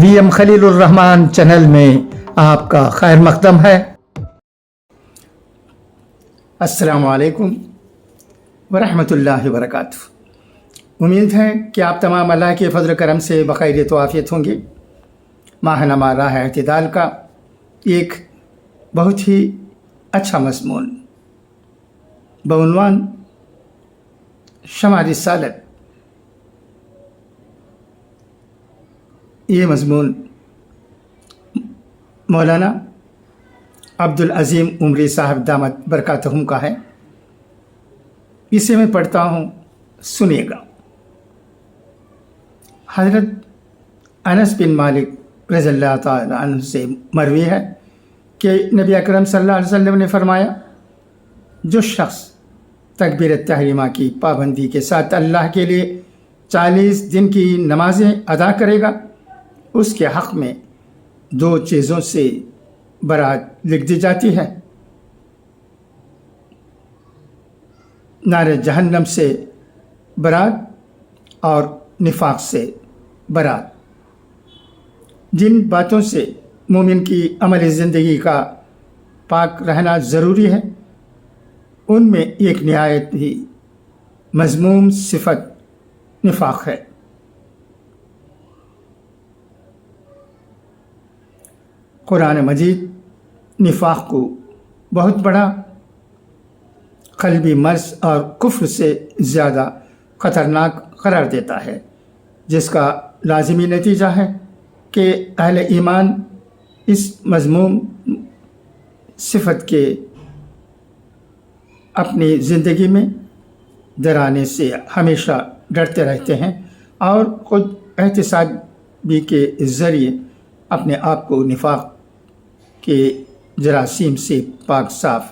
VM خلیل الرحمان channel میں آپ کا خیر مقدم ہے۔ السلام علیکم ورحمۃ اللہ وبرکاتہ۔ امید ہے کہ آپ تمام اللہ کے فضل و کرم سے بخیریت و عافیت ہوں گے۔ ماہنامہ راہ اعتدال کا ایک بہت ہی اچھا مضمون بعنوان شمع رسالت، یہ مضمون مولانا عبدالعظیم عمری صاحب دامت برکاتہم کا ہے۔ اسے میں پڑھتا ہوں، سنیے گا۔ حضرت انس بن مالک رضی اللہ تعالیٰ عنہ سے مروی ہے کہ نبی اکرم صلی اللہ علیہ وسلم نے فرمایا، جو شخص تکبیرۃ تحریمہ کی پابندی کے ساتھ اللہ کے لیے 40 دن کی نمازیں ادا کرے گا، اس کے حق میں 2 چیزوں سے برات لکھ دی جاتی ہے: نار جہنم سے برات اور نفاق سے برات۔ جن باتوں سے مومن کی عملی زندگی کا پاک رہنا ضروری ہے، ان میں ایک نہایت ہی مذموم صفت نفاق ہے۔ قرآن مجید نفاق کو بہت بڑا قلبی مرض اور کفر سے زیادہ خطرناک قرار دیتا ہے، جس کا لازمی نتیجہ ہے کہ اہل ایمان اس مذموم صفت کے اپنی زندگی میں ڈرانے سے ہمیشہ ڈرتے رہتے ہیں اور خود احتسابی کے ذریعے اپنے آپ کو نفاق کے جراثیم سے پاک صاف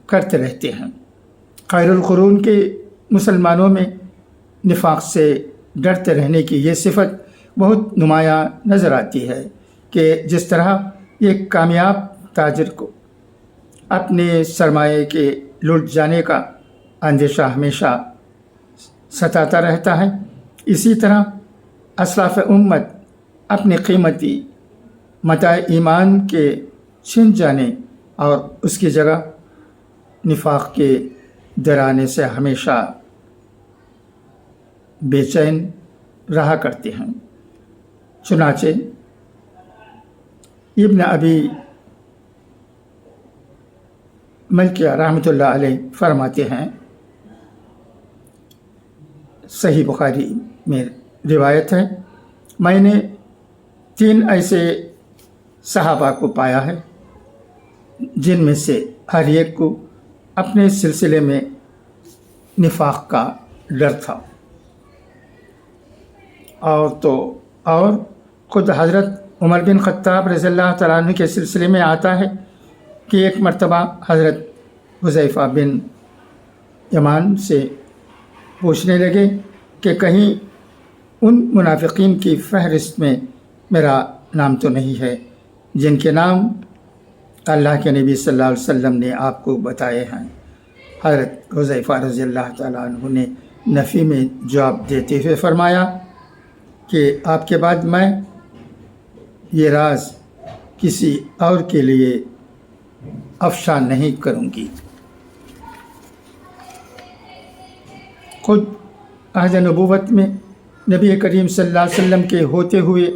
کرتے رہتے ہیں۔ خیر القرون کے مسلمانوں میں نفاق سے ڈرتے رہنے کی یہ صفت بہت نمایاں نظر آتی ہے کہ جس طرح ایک کامیاب تاجر کو اپنے سرمایے کے لٹ جانے کا اندیشہ ہمیشہ ستاتا رہتا ہے، اسی طرح اسلاف امت اپنی قیمتی متاع ایمان کے چھن جانے اور اس کی جگہ نفاق کے ڈرانے سے ہمیشہ بے چین رہا کرتے ہیں۔ چنانچہ ابن ابی ملکیہ رحمۃ اللہ علیہ فرماتے ہیں، صحیح بخاری میں روایت ہے، میں نے 3 ایسے صحابہ کو پایا ہے جن میں سے ہر ایک کو اپنے سلسلے میں نفاق کا ڈر تھا، اور خود حضرت عمر بن خطاب رضی اللہ تعالیٰ عنہ کے سلسلے میں آتا ہے کہ ایک مرتبہ حضرت حذیفہ بن یمان سے پوچھنے لگے کہ کہیں ان منافقین کی فہرست میں میرا نام تو نہیں ہے جن کے نام اللہ کے نبی صلی اللہ علیہ وسلم نے آپ کو بتائے ہیں۔ حضرت حذیفہ رضی اللہ تعالیٰ عنہ نے نفی میں جواب دیتے ہوئے فرمایا کہ آپ کے بعد میں یہ راز کسی اور کے لیے افشا نہیں کروں گی۔ خود عہد نبوت میں نبی کریم صلی اللہ علیہ وسلم کے ہوتے ہوئے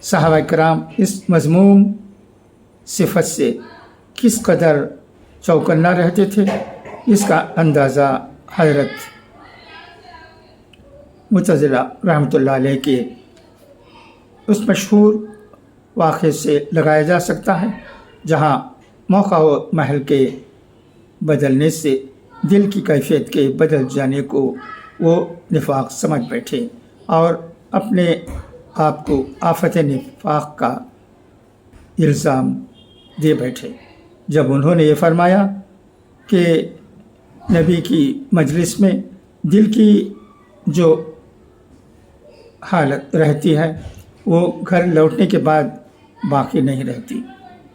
صحابہ کرام اس مذموم صفت سے کس قدر چوکنا رہتے تھے، اس کا اندازہ حضرت معتزلہ رحمۃ اللہ علیہ کے اس مشہور واقعے سے لگایا جا سکتا ہے جہاں موقع و محل کے بدلنے سے دل کی کیفیت کے بدل جانے کو وہ نفاق سمجھ بیٹھے اور اپنے آپ کو آفت نفاق کا الزام دے بیٹھے۔ جب انہوں نے یہ فرمایا کہ نبی کی مجلس میں دل کی جو حالت رہتی ہے وہ گھر لوٹنے کے بعد باقی نہیں رہتی،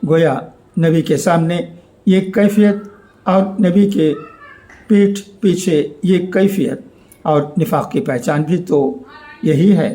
گویا نبی کے سامنے یہ کیفیت اور نبی کے پیٹھ پیچھے یہ کیفیت اور نفاق کی پہچان بھی تو یہی ہے۔